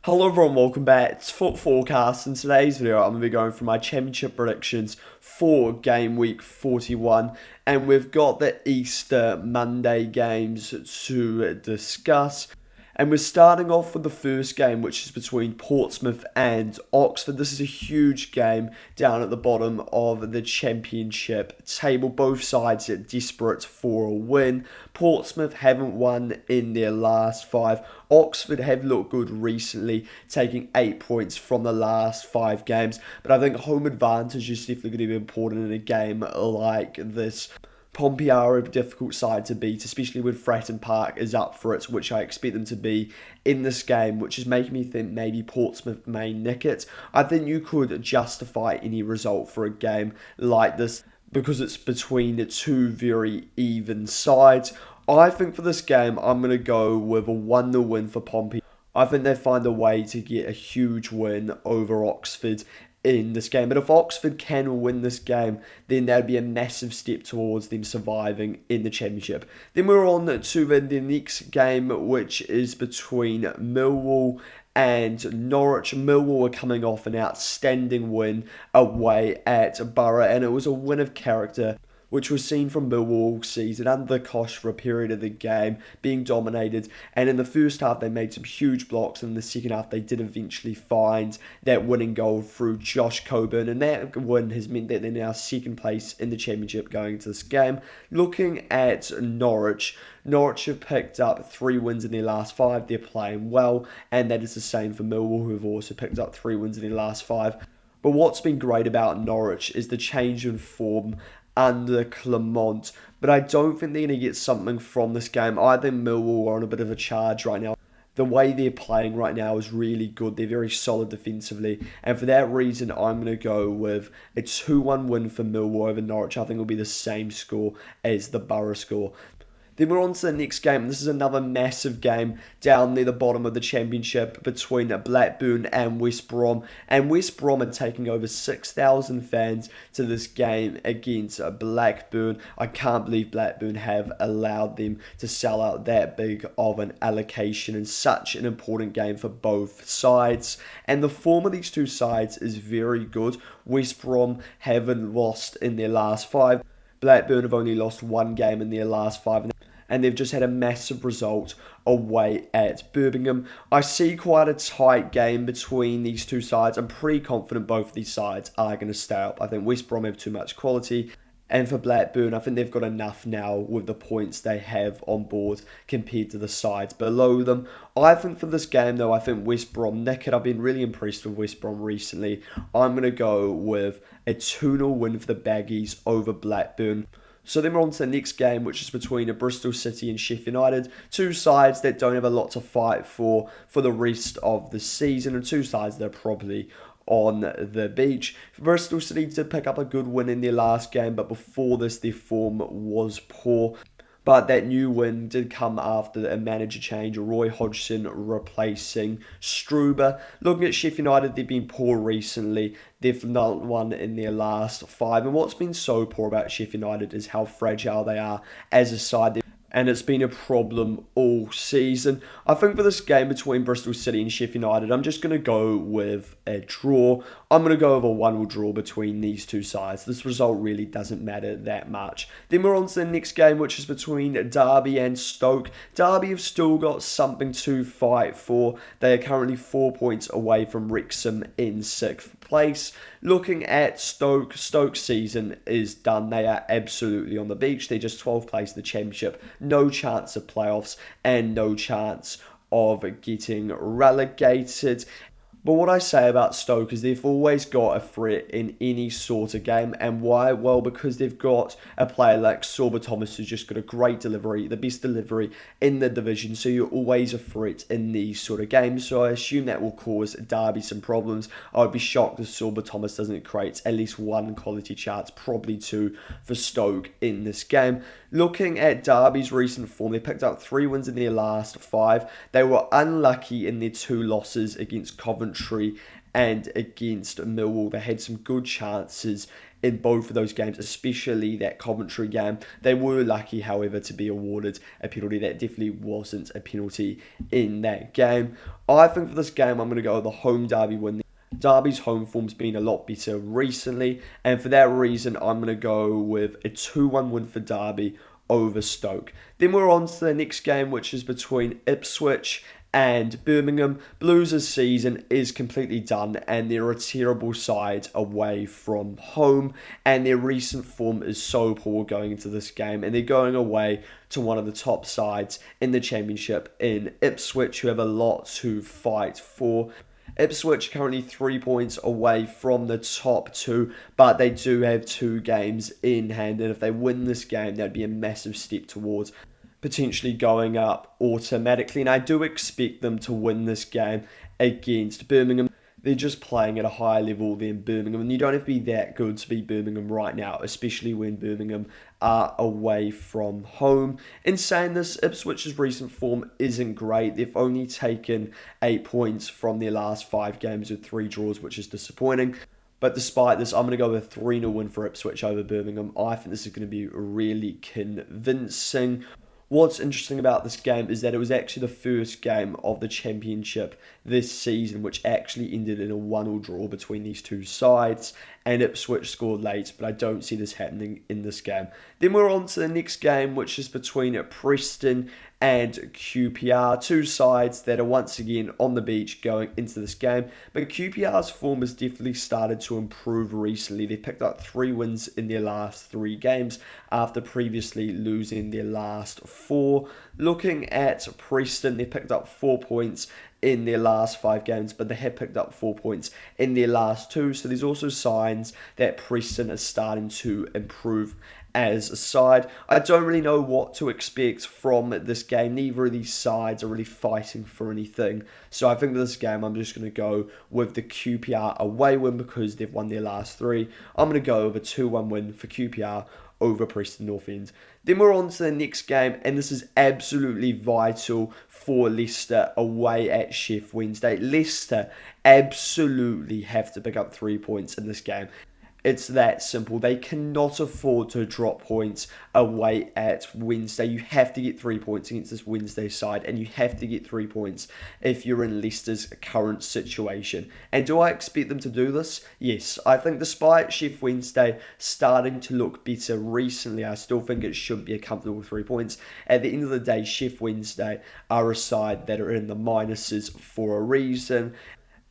Hello everyone, welcome back. It's Foot Forecast. In today's video, I'm going to be going through my championship predictions for game week 41. And we've got the Easter Monday games to discuss. And we're starting off with the first game, which is between Portsmouth and Oxford. This is a huge game down at the bottom of the championship table. Both sides are desperate for a win. Portsmouth haven't won in their last five. Oxford have looked good recently, taking 8 points from the last 5 games. But I think home advantage is definitely going to be important in a game like this. Pompey are a difficult side to beat, especially when Fratton Park is up for it, which I expect them to be in this game, which is making me think maybe Portsmouth may nick it. I think you could justify any result for a game like this because it's between the two very even sides. I think for this game, I'm going to go with a 1-0 win for Pompey. I think they find a way to get a huge win over Oxford in this game. But if Oxford can win this game, then that'd be a massive step towards them surviving in the championship. Then we're on to the next game, which is between Millwall and Norwich. Millwall are coming off an outstanding win away at Borough, and it was a win of character, which was seen from Millwall all season, under the cosh for a period of the game, being dominated. And in the first half, they made some huge blocks. And in the second half, they did eventually find that winning goal through Josh Coburn. And that win has meant that they're now second place in the championship going into this game. Looking at Norwich, Norwich have picked up 3 wins in their last 5. They're playing well. And that is the same for Millwall, who have also picked up 3 wins in their last 5. But what's been great about Norwich is the change in form under Clement, but I don't think they're going to get something from this game. I think Millwall are on a bit of a charge right now. The way they're playing right now is really good. They're very solid defensively, and for that reason, I'm going to go with a 2-1 win for Millwall over Norwich. I think it'll be the same score as the Borough score. Then we're on to the next game. This is another massive game down near the bottom of the championship between Blackburn and West Brom. And West Brom are taking over 6,000 fans to this game against Blackburn. I can't believe Blackburn have allowed them to sell out that big of an allocation in such an important game for both sides. And the form of these two sides is very good. West Brom haven't lost in their last 5. Blackburn have only lost 1 game in their last 5. And they've just had a massive result away at Birmingham. I see quite a tight game between these two sides. I'm pretty confident both of these sides are going to stay up. I think West Brom have too much quality. And for Blackburn, I think they've got enough now with the points they have on board compared to the sides below them. I think for this game, though, I think West Brom nick it. I've been really impressed with West Brom recently. I'm going to go with a 2-0 win for the Baggies over Blackburn. So then we're on to the next game, which is between Bristol City and Sheffield United. Two sides that don't have a lot to fight for the rest of the season, and two sides that are probably on the beach. Bristol City did pick up a good win in their last game, but before this, their form was poor. But that new win did come after a manager change, Roy Hodgson replacing Struber. Looking at Sheffield United, they've been poor recently. They've not won in their last 5. And what's been so poor about Sheffield United is how fragile they are as a side. And it's been a problem all season. I think for this game between Bristol City and Sheffield United, I'm just going to go with a draw. I'm going to go with a 1-1 draw between these two sides. This result really doesn't matter that much. Then we're on to the next game, which is between Derby and Stoke. Derby have still got something to fight for. They are currently 4 points away from Wrexham in 6th place. Looking at Stoke, Stoke's season is done. They are absolutely on the beach. They're just 12th place in the championship. No chance of playoffs and no chance of getting relegated. But what I say about Stoke is they've always got a threat in any sort of game. And why? Well, because they've got a player like Sorba Thomas who's just got a great delivery, the best delivery in the division. So you're always a threat in these sort of games. So I assume that will cause Derby some problems. I would be shocked if Sorba Thomas doesn't create at least 1 quality chance, probably 2 for Stoke in this game. Looking at Derby's recent form, they picked up 3 wins in their last 5. They were unlucky in their 2 losses against Coventry and against Millwall. They had some good chances in both of those games, especially that Coventry game. They were lucky, however, to be awarded a penalty. That definitely wasn't a penalty in that game. I think for this game, I'm going to go with the home Derby win. Derby's home form's been a lot better recently, and for that reason, I'm going to go with a 2-1 win for Derby over Stoke. Then we're on to the next game, which is between Ipswich and Birmingham. Blues' season is completely done, and they're a terrible side away from home, and their recent form is so poor going into this game, and they're going away to one of the top sides in the Championship in Ipswich, who have a lot to fight for. Ipswich currently 3 points away from the top two, but they do have 2 games in hand, and if they win this game, that'd be a massive step towards potentially going up automatically, and I do expect them to win this game against Birmingham. They're just playing at a higher level than Birmingham, and you don't have to be that good to beat Birmingham right now, especially when Birmingham are away from home. In saying this, Ipswich's recent form isn't great. They've only taken 8 points from their last 5 games with 3 draws, which is disappointing. But despite this, I'm going to go with a 3-0 win for Ipswich over Birmingham. I think this is going to be really convincing. What's interesting about this game is that it was actually the first game of the Championship this season which actually ended in a 1-1 draw between these two sides, and Ipswich scored late, but I don't see this happening in this game. Then we're on to the next game, which is between Preston and QPR, two sides that are once again on the beach going into this game, but QPR's form has definitely started to improve recently. They picked up 3 wins in their last 3 games after previously losing their last 4. Looking at Preston, they picked up 4 points in their last 5 games, but they have picked up 4 points in their last 2, so there's also signs that Preston is starting to improve as a side. I don't really know what to expect from this game. Neither of these sides are really fighting for anything, so I think this game I'm just going to go with the QPR away win because they've won their last 3. I'm going to go with a 2-1 win for QPR over Preston North End. Then we're on to the next game, and this is absolutely vital for Leicester away at Sheffield Wednesday. Leicester absolutely have to pick up 3 points in this game. It's that simple. They cannot afford to drop points away at Wednesday. You have to get 3 points against this Wednesday side, and you have to get 3 points if you're in Leicester's current situation. And do I expect them to do this? Yes. I think despite Sheffield Wednesday starting to look better recently, I still think it should be a comfortable 3 points. At the end of the day, Sheffield Wednesday are a side that are in the minuses for a reason,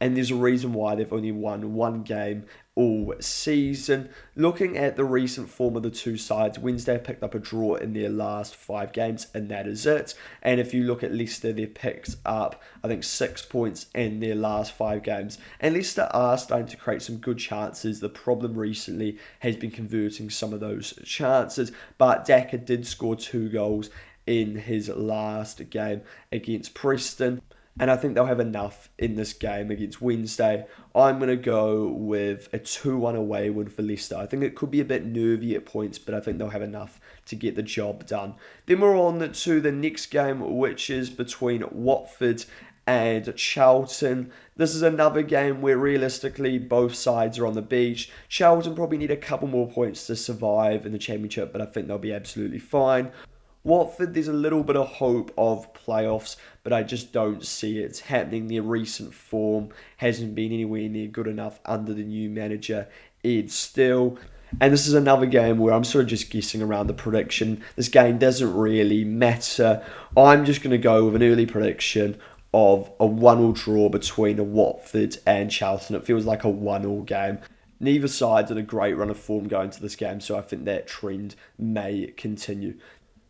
and there's a reason why they've only won 1 game all season. Looking at the recent form of the two sides, Wednesday have picked up a draw in their last 5 games, and that is it. And if you look at Leicester, they've picked up, I think, 6 points in their last 5 games. And Leicester are starting to create some good chances. The problem recently has been converting some of those chances, but Daka did score 2 goals in his last game against Preston, and I think they'll have enough in this game against Wednesday. I'm going to go with a 2-1 away win for Leicester. I think it could be a bit nervy at points, but I think they'll have enough to get the job done. Then we're on to the next game, which is between Watford and Charlton. This is another game where realistically both sides are on the beach. Charlton probably need a couple more points to survive in the Championship, but I think they'll be absolutely fine. Watford, there's a little bit of hope of playoffs, but I just don't see it happening. Their recent form hasn't been anywhere near good enough under the new manager, Ed Still. And this is another game where I'm sort of just guessing around the prediction. This game doesn't really matter. I'm just going to go with an early prediction of a 1-1 draw between Watford and Charlton. It feels like a 1-1 game. Neither side's in a great run of form going to this game, so I think that trend may continue.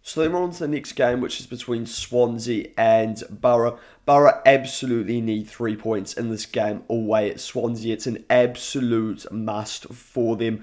So then we're on to the next game, which is between Swansea and Borough. Borough absolutely need 3 points in this game away at Swansea. It's an absolute must for them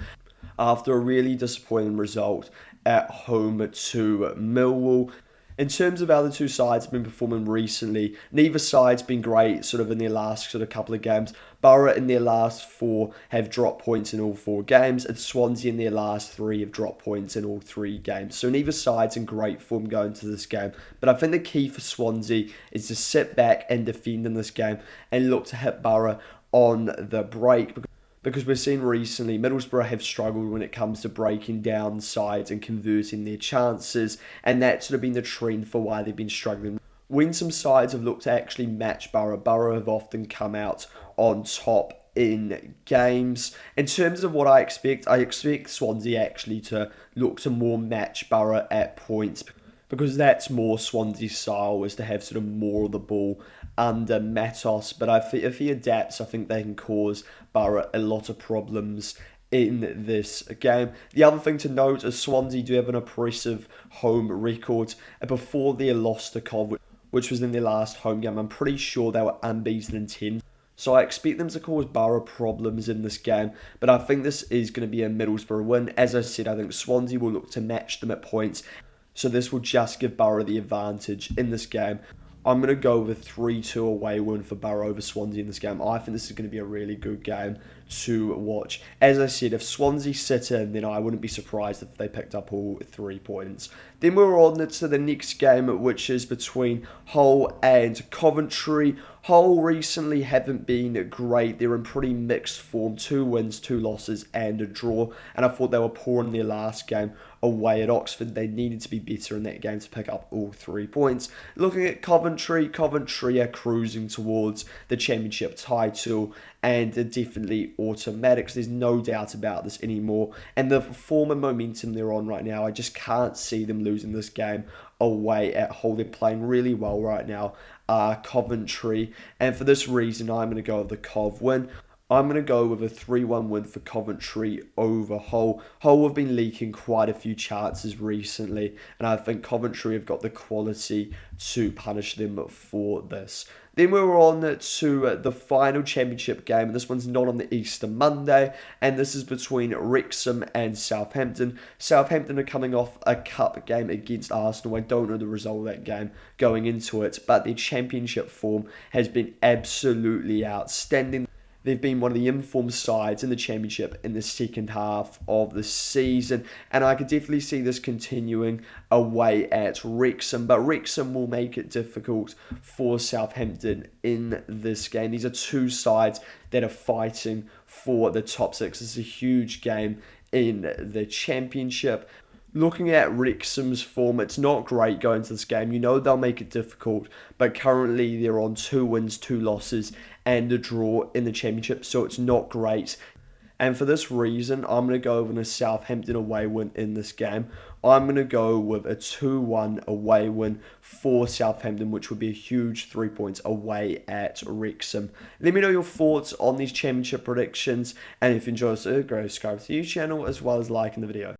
after a really disappointing result at home to Millwall. In terms of how the two sides have been performing recently, neither side's been great sort of in their last sort of couple of games. Borough in their last 4 have dropped points in all 4 games, and Swansea in their last 3 have dropped points in all 3 games. So neither side's in great form going to this game. But I think the key for Swansea is to sit back and defend in this game and look to hit Borough on the break, because we've seen recently Middlesbrough have struggled when it comes to breaking down sides and converting their chances, and that's sort of been the trend for why they've been struggling. When some sides have looked to actually match Borough have often come out on top in games. In terms of what I expect Swansea actually to look to more match Borough at points, because that's more Swansea's style, is to have sort of more of the ball under Matos. But if he adapts, I think they can cause Borough a lot of problems in this game. The other thing to note is Swansea do have an impressive home record. Before their loss to Coventry, which was in their last home game, I'm pretty sure they were unbeaten in 10. So I expect them to cause Borough problems in this game, but I think this is going to be a Middlesbrough win. As I said, I think Swansea will look to match them at points, so this will just give Borough the advantage in this game. I'm going to go with a 3-2 away win for Borough over Swansea in this game. I think this is going to be a really good game to watch. As I said, if Swansea sit in, then I wouldn't be surprised if they picked up all 3 points. Then we're on to the next game, which is between Hull and Coventry. Hull recently haven't been great. They're in pretty mixed form. 2 wins, 2 losses, and a draw. And I thought they were poor in their last game away at Oxford. They needed to be better in that game to pick up all 3 points. Looking at Coventry are cruising towards the Championship title, and they're definitely automatics. There's no doubt about this anymore. And the form and momentum they're on right now, I just can't see them losing this game away at Hull. They're playing really well right now, Coventry. And for this reason, I'm going to go with the Cov win. I'm going to go with a 3-1 win for Coventry over Hull. Hull have been leaking quite a few chances recently, and I think Coventry have got the quality to punish them for this. Then we're on to the final Championship game. This one's not on the Easter Monday, and this is between Wrexham and Southampton. Southampton are coming off a cup game against Arsenal. I don't know the result of that game going into it, but their Championship form has been absolutely outstanding. They've been one of the informed sides in the Championship in the second half of the season, and I could definitely see this continuing away at Wrexham, but Wrexham will make it difficult for Southampton in this game. These are 2 sides that are fighting for the top 6. This is a huge game in the Championship. Looking at Wrexham's form, it's not great going to this game. You know they'll make it difficult, but currently they're on 2 wins, 2 losses, and a draw in the Championship, so it's not great. And for this reason, I'm going to go with a Southampton away win in this game. I'm going to go with a 2-1 away win for Southampton, which would be a huge 3 points away at Wrexham. Let me know your thoughts on these Championship predictions, and if you enjoy this, go subscribe to the YouTube channel as well as liking the video.